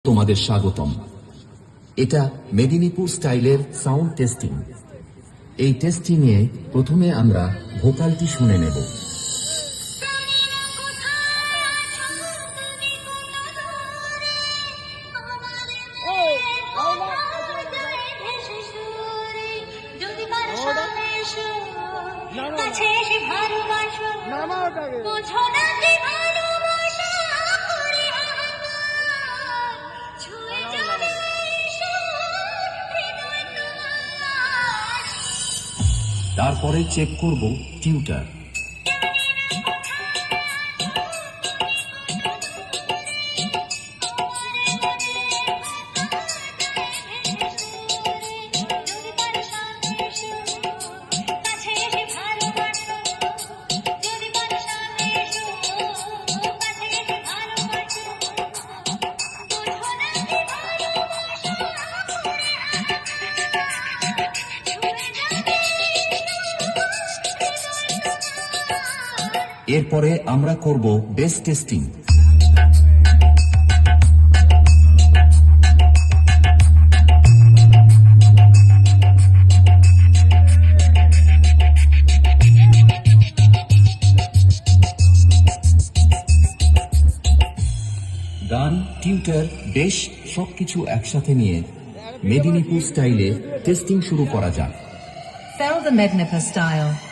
তোমাদের স্বাগতম। এটা মেদিনীপুর স্টাইলের সাউন্ড টেস্টিং। এই টেস্টিংয়ে প্রথমে আমরা ভোকালটি শুনে নেব। তারপরে চেক করব টিউটার। এরপরে আমরা করব বেস টেস্টিং। গান, টিউটার, বেস সবকিছু একসাথে নিয়ে মেদিনীপুর স্টাইলে টেস্টিং শুরু করা যাক। Fell the Mednipur style.